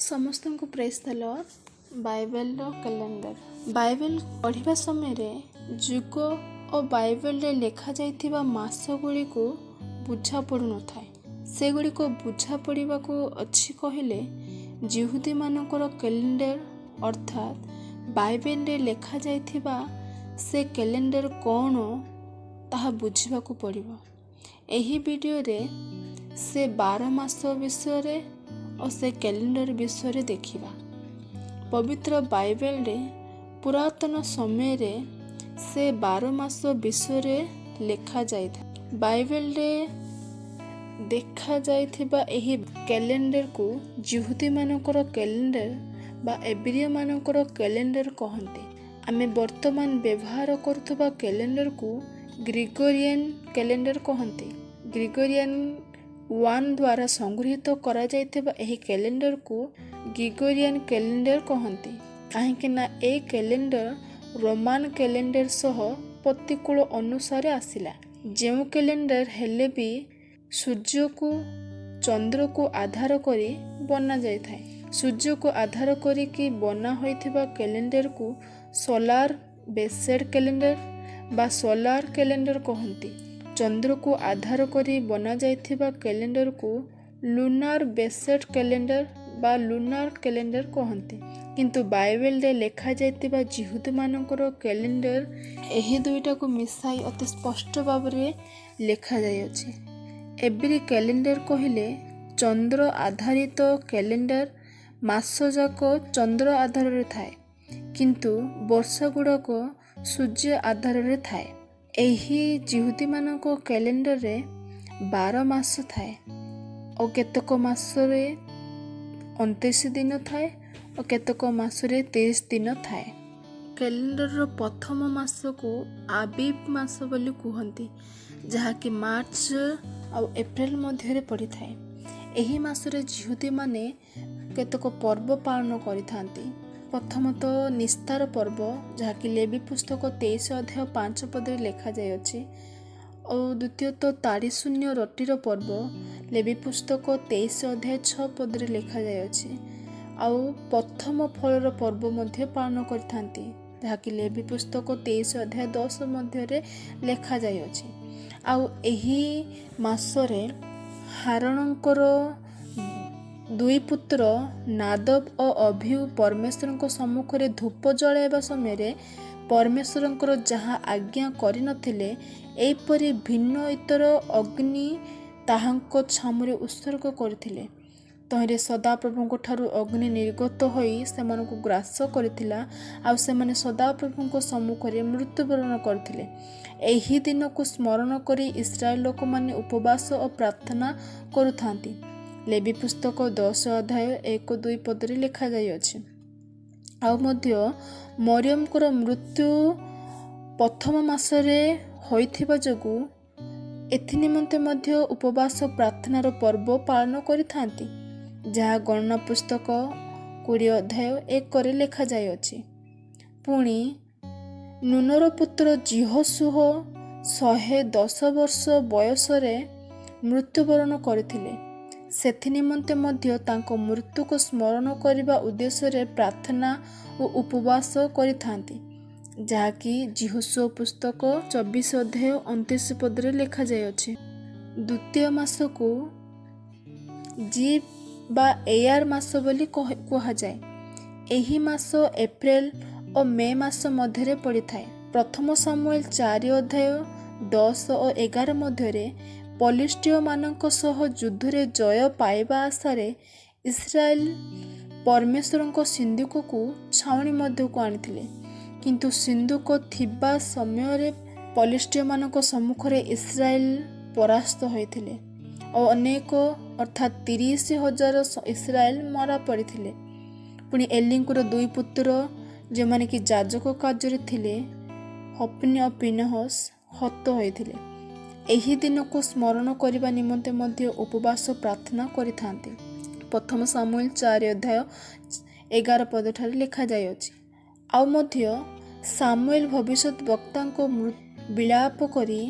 समस्त को praise the lord. Bible calendar bible पढ़िबा समय जुग और बाइबल रे लेखा जाइथिबा मास गुड़ी को बुझा पड़ु न थाए। से गुड़ी को बुझा पड़िबा को अच्छी कहले जिहुदी मानकर कैलेंडर अर्थात बाइबल रे लेखा जाइथिबा से कैलेंडर कौन ताहा बुझिबा को पड़िबो। एही वीडियो रे से 12 मास विषय रे और से कैलेंडर विषय देखिबा। पवित्र बाइबल रे पुरातन समय रे से 12 मास विषय रे लेखा जाय था। बाइबल रे देखा जाइथिबा एही कैलेंडर को जिहुदी मानकर कैलेंडर बा एब्रिय मानकर कैलेंडर कहते। आमे वर्तमान व्यवहार करथबा कैलेंडर को ग्रेगोरियन कैलेंडर कहते। ग्रेगोरियन 1 द्वारा संगृहीत करा जाइथिबा एही कैलेंडर को ग्रेगोरियन कैलेंडर कहते। काहेकि ना ए कैलेंडर रोमान कैलेंडर सह प्रतिकूल अनुसार आसिला। जेउ कैलेंडर हेले भी सूर्य को चंद्र को आधार करी बना जाय थाए। सूर्य को आधार करी कि बना होइथिबा कैलेंडर को सोलार बेसेड कैलेंडर बा सोलार कैलेंडर कहते। चंद्र को आधार करी बना जाइथिबा कैलेंडर को लुनार बेसेड कैलेंडर बा लुनार कैलेंडर कहते। किंतु बाइबल रे लेखा जाइथिबा जिहुदी मानकर कैलेंडर एही दुईटा को मिसाई अति स्पष्ट भाव रे लेखा जाय अछि। एब्री कैलेंडर कहिले चंद्र आधारित कैलेंडर मास जाक चंद्र आधार रे थाए, किंतु वर्ष गुड़ाक सूर्य आधार रे थाए। एही जिहुदी मानक कैलेंडर रे 12 मास थाए और केतक मास रे 29 दिन थाए और केतक मास रे 23 दिन थाए। कैलेंडर रो प्रथम मास को आबीब मास बोली कहंती, जहा कि मार्च और अप्रैल मध्य रे पड़ी थाए। एही मास रे जिहुदी माने केतक पर्व पालन करिथांती। प्रथमतः निस्तार पर्व, जहा कि लेवी पुस्तक 23 अध्याय 5 पद रे लेखा जाय अछि। और द्वितीयतः ताड़ी शून्य रटीर पर्व, लेवी पुस्तक 23 अध्याय 6 पद रे लेखा जाय अछि। आउ प्रथम फलर पर्व मध्य पालन करिथांती, जहा कि लेवी पुस्तक 23 अध्याय 10 मध्य रे लेखा जाय अछि। आउ एही मासरे हारणकर 2 पुत्र नादब और अभियु परमेश्वर सम्मुख रे धूप जलाइबा समय परमेश्वर जहाँ आज्ञा करि नथिले एपरि भिन्न इतर अग्नि ताहांको छामुरे उत्सर्ग करथिले। तहिरे सदाप्रभुଙ୍କ ठारू अग्नि निर्गत होई सेमानकु ग्रास करथिला आ सेमाने सदाप्रभुଙ୍କ सम्मुखरे मृत्युवरण करथिले। एही दिन को स्मरण करी इस्राएल लोक माने उपवास और प्रार्थना करुथांती। लेवी पुस्तक 10 अध्याय 1-2 पद रे लेखा जाय अछि। आ मध्य मरियमकर मृत्यु प्रथम मासरे होइथिबा जगु एथि निमंते मध्य उपवास प्रार्थनार पर्व पालन करिथांती, जहा गणना पुस्तक 20 अध्याय 1 रे लेखा जाय अछि। पुणी नूनर पुत्र जिहोशुह 110 वर्ष बयस रे मृत्युवरण करथिले। सेथि निमंते मध्य तांको मृत्यु को स्मरण करिबा उद्देश्य रे प्रार्थना और उपवास करिथांती, जहा कि जिहोशुआ पुस्तक 24 अध्याय 29 पद रे लेखा जाय अछि। द्वितीय मास को जीव बा एयार मास बोली कहा जाय। एही मास अप्रैल और मे मास मध्य रे पड़ी थाए। प्रथम सामुएल 4 अध्याय 10 और 11 मध्य रे पलिस्टिय मानक सह युद्ध रे जय पाइबा आशारे इस्राएल परमेश्वरଙ୍କ सिंधुक को छावनी मध्य को आनिथिले, किंतु सिंधुक थिबा समय रे पलिस्टिय मानक सम्मुख रे इस्राएल परास्त होइथिले और अनेक अर्थात 30,000 इस्राएल मरा पड़िथिले। पुणी एलिंकुर 2 पुत्र जे माने कि याजक कार्य रे थिले, हप्नी और पिनहस हत होइथिले। एही दिन को स्मरण करिबा निमंते मध्य उपवास प्रार्थना करिथांती। प्रथम सामुएल 4 अध्याय 11 पद ठारे लेखा जाय अछि। आ मध्य सामुएल भविष्यत वक्ता को विलाप करी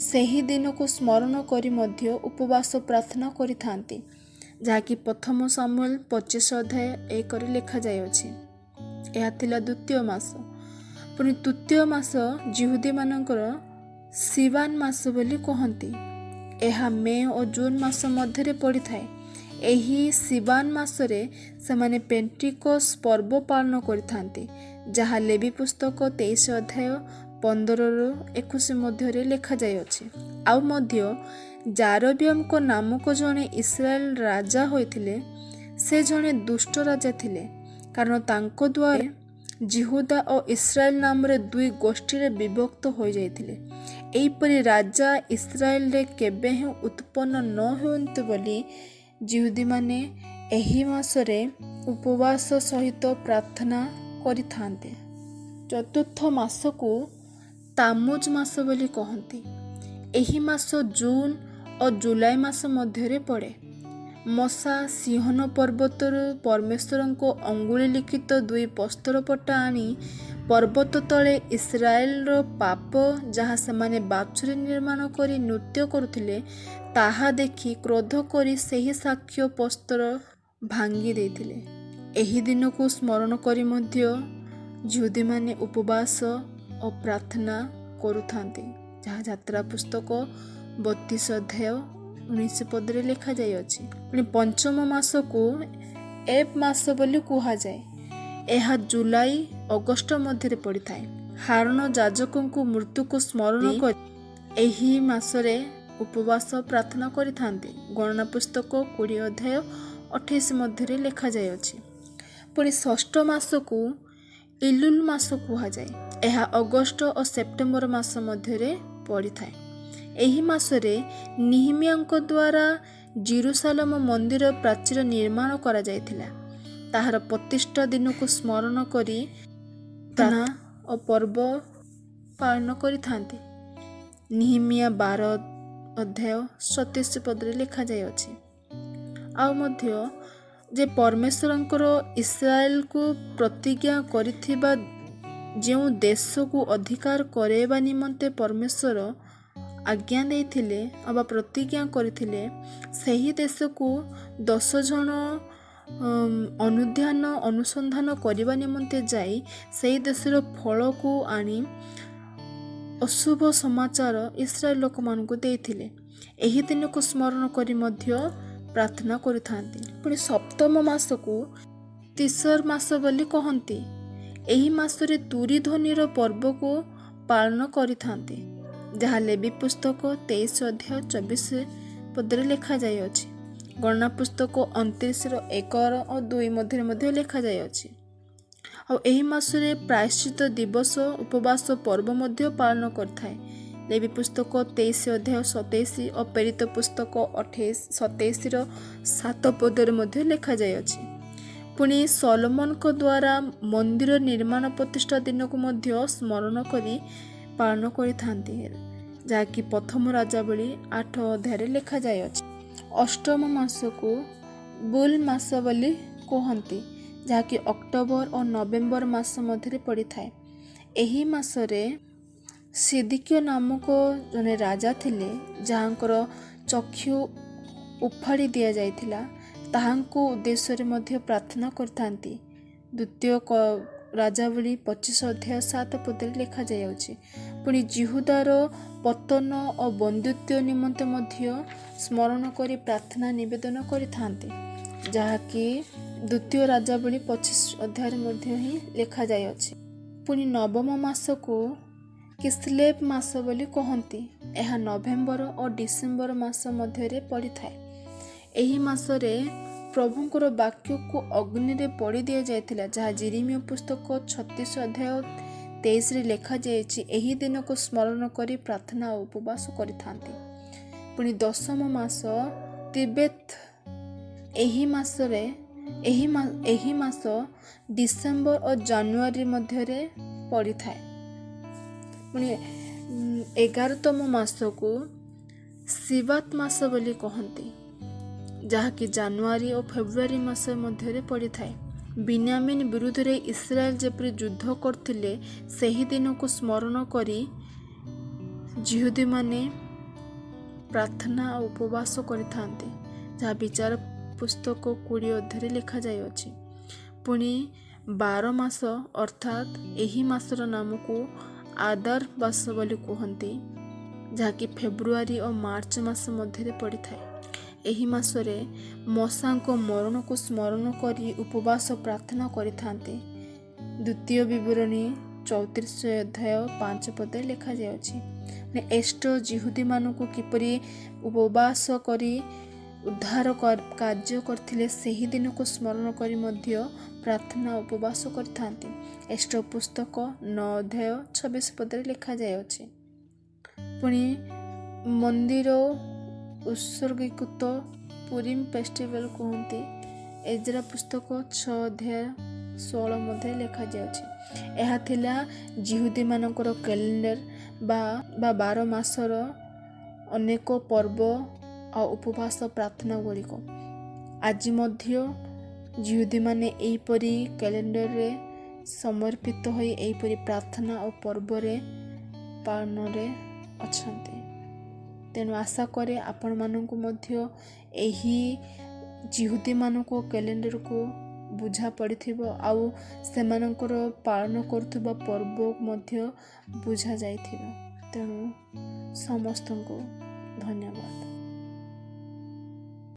सेही दिन को स्मरण करी मध्य उपवास प्रार्थना करिथांती। ଯାହାକି ପ୍ରଥମ ସାମୁଏଲ 25 ଅଧ୍ୟାୟ 1ରେ ଲେଖାଯାଇଅଛି। ଏହା ଥିଲା ଦ୍ୱିତୀୟ ମାସ। ପୁଣି ତୃତୀୟ ମାସ ଜିହୁଦୀମାନଙ୍କର ସିବାନ ମାସ ବୋଲି କହନ୍ତି। ଏହା ମେ ଓ ଜୁନ ମାସ ମଧ୍ୟରେ ପଡ଼ିଥାଏ। ଏହି ସିବାନ ମାସରେ ସେମାନେ ପେଣ୍ଟିକୋସ୍ ପର୍ବ ପାଳନ କରିଥାନ୍ତି, ଯାହା ଲେବି ପୁସ୍ତକ 23 ଅଧ୍ୟାୟ 15ରୁ 21 ମଧ୍ୟରେ ଲେଖାଯାଇଅଛି। ଆଉ ମଧ୍ୟ ଜାରବିୟମଙ୍କ ନାମକ ଜଣେ ଇସ୍ରାଏଲ ରାଜା ହୋଇଥିଲେ। ସେ ଜଣେ ଦୁଷ୍ଟ ରାଜା ଥିଲେ, କାରଣ ତାଙ୍କ ଦ୍ୱାରା ଜିହୁଦା ଓ ଇସ୍ରାଏଲ ନାମରେ ଦୁଇ ଗୋଷ୍ଠୀରେ ବିଭକ୍ତ ହୋଇଯାଇଥିଲେ। ଏହିପରି ରାଜା ଇସ୍ରାଏଲରେ କେବେ ହିଁ ଉତ୍ପନ୍ନ ନ ହୁଅନ୍ତୁ ବୋଲି ଜିହୁଦୀମାନେ ଏହି ମାସରେ ଉପବାସ ସହିତ ପ୍ରାର୍ଥନା କରିଥାନ୍ତି। ଚତୁର୍ଥ ମାସକୁ ତାମୁଜ ମାସ ବୋଲି କହନ୍ତି। ଏହି ମାସ ଜୁନ ଓ ଜୁଲାଇ ମାସ ମଧ୍ୟରେ ପଡ଼େ। ମଶା ସିଂହନ ପର୍ବତରୁ ପରମେଶ୍ୱରଙ୍କ ଅଙ୍ଗୁଳି ଲିଖିତ ଦୁଇ ପ୍ରସ୍ତରପଟା ଆଣି ପର୍ବତ ତଳେ ଇସ୍ରାଏଲର ପାପ, ଯାହା ସେମାନେ ବାଛୁରୀ ନିର୍ମାଣ କରି ନୃତ୍ୟ କରୁଥିଲେ, ତାହା ଦେଖି କ୍ରୋଧ କରି ସେହି ସାକ୍ଷ୍ୟ ପ୍ରସ୍ତର ଭାଙ୍ଗି ଦେଇଥିଲେ। ଏହି ଦିନକୁ ସ୍ମରଣ କରି ମଧ୍ୟ ଜିହୁଦୀମାନେ ଉପବାସ ଓ ପ୍ରାର୍ଥନା କରୁଥାନ୍ତି, ଯାହା ଯାତ୍ରା ପୁସ୍ତକ 32 ଅଧ୍ୟାୟ 19 ପଦରେ ଲେଖାଯାଇଅଛି। ପୁଣି ପଞ୍ଚମ ମାସକୁ ଏବ ମାସ ବୋଲି କୁହାଯାଏ। ଏହା ଜୁଲାଇ ଅଗଷ୍ଟ ମଧ୍ୟରେ ପଡ଼ିଥାଏ। ହାରଣ ଯାଜକଙ୍କୁ ମୃତ୍ୟୁକୁ ସ୍ମରଣ କରି ଏହି ମାସରେ ଉପବାସ ପ୍ରାର୍ଥନା କରିଥାନ୍ତି। ଗଣନା ପୁସ୍ତକ 20 ଅଧ୍ୟାୟ 28 ମଧ୍ୟରେ ଲେଖାଯାଇଅଛି। ପୁଣି ଷଷ୍ଠ ମାସକୁ ଇଲୁଲ ମାସ କୁହାଯାଏ। ଏହା ଅଗଷ୍ଟ ଓ ସେପ୍ଟେମ୍ବର ମାସ ମଧ୍ୟରେ ପଡ଼ିଥାଏ। ଏହି ମାସରେ ନିହିମିୟାଙ୍କ ଦ୍ୱାରା ଜିରୁସାଲମ ମନ୍ଦିର ପ୍ରାଚୀର ନିର୍ମାଣ କରାଯାଇଥିଲା। ତାହାର ପ୍ରତିଷ୍ଠା ଦିନକୁ ସ୍ମରଣ କରି ପ୍ରାର୍ଥନା ଓ ପର୍ବ ପାଳନ କରିଥାନ୍ତି। ନିହିମିୟା 12 ଅଧ୍ୟାୟ 37 ପଦରେ ଲେଖାଯାଇଅଛି। ଆଉ ମଧ୍ୟ ଯେ ପରମେଶ୍ୱରଙ୍କର ଇସ୍ରାଏଲକୁ ପ୍ରତିଜ୍ଞା କରିଥିବା ଯେଉଁ ଦେଶକୁ ଅଧିକାର କରାଇବା ନିମନ୍ତେ ପରମେଶ୍ୱର ଆଜ୍ଞା ଦେଇଥିଲେ ଅବା ପ୍ରତିଜ୍ଞା କରିଥିଲେ, ସେହି ଦେଶକୁ 10 ଜଣ ଅନୁସନ୍ଧାନ କରିବା ନିମନ୍ତେ ଯାଇ ସେହି ଦେଶର ଫଳକୁ ଆଣି ଅଶୁଭ ସମାଚାର ଇସ୍ରାଏଲ ଲୋକମାନଙ୍କୁ ଦେଇଥିଲେ। ଏହି ଦିନକୁ ସ୍ମରଣ କରି ମଧ୍ୟ ପ୍ରାର୍ଥନା କରିଥାନ୍ତି। ପୁଣି ସପ୍ତମ ମାସକୁ ତିସର ମାସ ବୋଲି କହନ୍ତି। ଏହି ମାସରେ ତୁରୀ ଧ୍ୱନିର ପର୍ବକୁ ପାଳନ କରିଥାନ୍ତି, ଯାହା ଲେବି ପୁସ୍ତକ 23 ଅଧ୍ୟାୟ 24 ପଦରେ ଲେଖାଯାଇଅଛି। ଗଣନା ପୁସ୍ତକ 29ର 1 ଓ 2 ମଧ୍ୟରେ ମଧ୍ୟ ଲେଖାଯାଇଅଛି। ଆଉ ଏହି ମାସରେ ପ୍ରାୟଶ୍ଚିତ ଦିବସ ଉପବାସ ପର୍ବ ମଧ୍ୟ ପାଳନ କରିଥାଏ। ଲେବି ପୁସ୍ତକ 23 ଅଧ୍ୟାୟ 27 ଓ ପ୍ରେରିତ ପୁସ୍ତକ 27ର 7 ପଦରେ ମଧ୍ୟ ଲେଖାଯାଇଅଛି। ପୁଣି ସଲୋମନଙ୍କ ଦ୍ୱାରା ମନ୍ଦିର ନିର୍ମାଣ ପ୍ରତିଷ୍ଠା ଦିନକୁ ମଧ୍ୟ ସ୍ମରଣ କରି ପାଳନ କରିଥାନ୍ତି, ଯାହାକି ପ୍ରଥମ ରାଜାବଳୀ 8 ଅଧ୍ୟାୟରେ ଲେଖାଯାଇଅଛି। ଅଷ୍ଟମ ମାସକୁ ବୁଲ ମାସ ବୋଲି କୁହନ୍ତି, ଯାହାକି ଅକ୍ଟୋବର ଓ ନଭେମ୍ବର ମାସ ମଧ୍ୟରେ ପଡ଼ିଥାଏ। ଏହି ମାସରେ ସିଦିକିୟ ନାମକ ଜଣେ ରାଜା ଥିଲେ, ଯାହାଙ୍କର ଚକ୍ଷୁ ଉପାଡ଼ି ଦିଆଯାଇଥିଲା। ତାହାଙ୍କ ଉଦ୍ଦେଶ୍ୟରେ ମଧ୍ୟ ପ୍ରାର୍ଥନା କରିଥାନ୍ତି। ଦ୍ୱିତୀୟ ରାଜାବଳୀ 25 ଅଧ୍ୟାୟ 7 ପଦରେ ଲେଖାଯାଇଅଛି। ପୁଣି ଜିହୁଦାର ପତନ ଓ ବନ୍ଧୁତ୍ୱ ନିମନ୍ତେ ମଧ୍ୟ ସ୍ମରଣ କରି ପ୍ରାର୍ଥନା ନିବେଦନ କରିଥାନ୍ତି, ଯାହାକି ଦ୍ୱିତୀୟ ରାଜାବଳୀ 25 ଅଧ୍ୟାୟରେ ମଧ୍ୟ ହିଁ ଲେଖାଯାଇଅଛି। ପୁଣି ନବମ ମାସକୁ କିସ୍ଲେଭ ମାସ ବୋଲି କହନ୍ତି। ଏହା ନଭେମ୍ବର ଓ ଡିସେମ୍ବର ମାସ ମଧ୍ୟରେ ପଡ଼ିଥାଏ। ଏହି ମାସରେ ପ୍ରଭୁଙ୍କର ବାକ୍ୟକୁ ଅଗ୍ନିରେ ପୋଡ଼ି ଦିଆଯାଇଥିଲା, ଯାହା ଜିରିମିୟ ପୁସ୍ତକ 36 ଅଧ୍ୟାୟ 23ରେ ଲେଖାଯାଇଛି। ଏହି ଦିନକୁ ସ୍ମରଣ କରି ପ୍ରାର୍ଥନା ଓ ଉପବାସ କରିଥାନ୍ତି। ପୁଣି ଦଶମ ମାସ ତିବେତ। ଏହି ମାସ ଡିସେମ୍ବର ଓ ଜାନୁଆରୀ ମଧ୍ୟରେ ପଡ଼ିଥାଏ। ପୁଣି 11ତମ ମାସକୁ ସିବାତ ମାସ ବୋଲି କହନ୍ତି, ଯାହାକି ଜାନୁଆରୀ ଓ ଫେବୃଆରୀ ମାସ ମଧ୍ୟରେ ପଡ଼ିଥାଏ। ବିନ୍ୟାମିନ ବିରୁଦ୍ଧରେ ଇସ୍ରାଏଲ ଯେପରି ଯୁଦ୍ଧ କରିଥିଲେ, ସେହି ଦିନକୁ ସ୍ମରଣ କରି ଜିହୁଦୀମାନେ ପ୍ରାର୍ଥନା ଓ ଉପବାସ କରିଥାନ୍ତି, ଯାହା ବିଚାର ପୁସ୍ତକ 20 ଅଧ୍ୟାୟରେ ଲେଖାଯାଇଅଛି। ପୁଣି 12 ମାସ ଅର୍ଥାତ୍ ଏହି ମାସର ନାମକୁ ଆଦାର ମାସ ବୋଲି କୁହନ୍ତି, ଯାହାକି ଫେବୃଆରୀ ଓ ମାର୍ଚ୍ଚ ମାସ ମଧ୍ୟରେ ପଡ଼ିଥାଏ। ଏହି ମାସରେ ମଶାଙ୍କ ମରଣକୁ ସ୍ମରଣ କରି ଉପବାସ ପ୍ରାର୍ଥନା କରିଥାନ୍ତି। ଦ୍ୱିତୀୟ ବିବରଣୀ 34 ଅଧ୍ୟାୟ 5 ପଦରେ ଲେଖାଯାଇଅଛି। ଏଷ୍ଟର ଯିହୁଦୀମାନଙ୍କୁ କିପରି ଉପବାସ କରି ଉଦ୍ଧାର କାର୍ଯ୍ୟ କରିଥିଲେ ସେହି ଦିନକୁ ସ୍ମରଣ କରି ମଧ୍ୟ ପ୍ରାର୍ଥନା ଉପବାସ କରିଥାନ୍ତି। ଏଷ୍ଟର ପୁସ୍ତକ 9 ଅଧ୍ୟାୟ 26 ପଦରେ ଲେଖାଯାଇଅଛି। ପୁଣି ମନ୍ଦିର ଉତ୍ସର୍ଗୀକୃତ ପୁରିମ ଫେଷ୍ଟିଭାଲ କୁହନ୍ତି। ଏଜ୍ରା ପୁସ୍ତକ 6 ଅଧ୍ୟାୟ 16 ମଧ୍ୟରେ ଲେଖାଯାଇଅଛି। ଏହା ଥିଲା ଯିହୁଦୀମାନଙ୍କର କ୍ୟାଲେଣ୍ଡର ବା 12 ମାସର ଅନେକ ପର୍ବ ଆଉ ଉପବାସ ପ୍ରାର୍ଥନା ଗୁଡ଼ିକ। ଆଜି ମଧ୍ୟ ଯିହୁଦୀମାନେ ଏହିପରି କ୍ୟାଲେଣ୍ଡରରେ ସମର୍ପିତ ହୋଇ ଏହିପରି ପ୍ରାର୍ଥନା ଓ ପର୍ବରେ ପାଳନରେ ଅଛନ୍ତି। ତେଣୁ ଆଶା କରେ ଆପଣମାନଙ୍କୁ ମଧ୍ୟ ଏହି ଯିହୁଦୀମାନଙ୍କ କ୍ୟାଲେଣ୍ଡରକୁ ବୁଝା ପଡ଼ିଥିବ ଆଉ ସେମାନଙ୍କର ପାଳନ କରୁଥିବା ପର୍ବ ମଧ୍ୟ ବୁଝା ଯାଇଥିବ। ତେଣୁ ସମସ୍ତଙ୍କୁ ଧନ୍ୟବାଦ।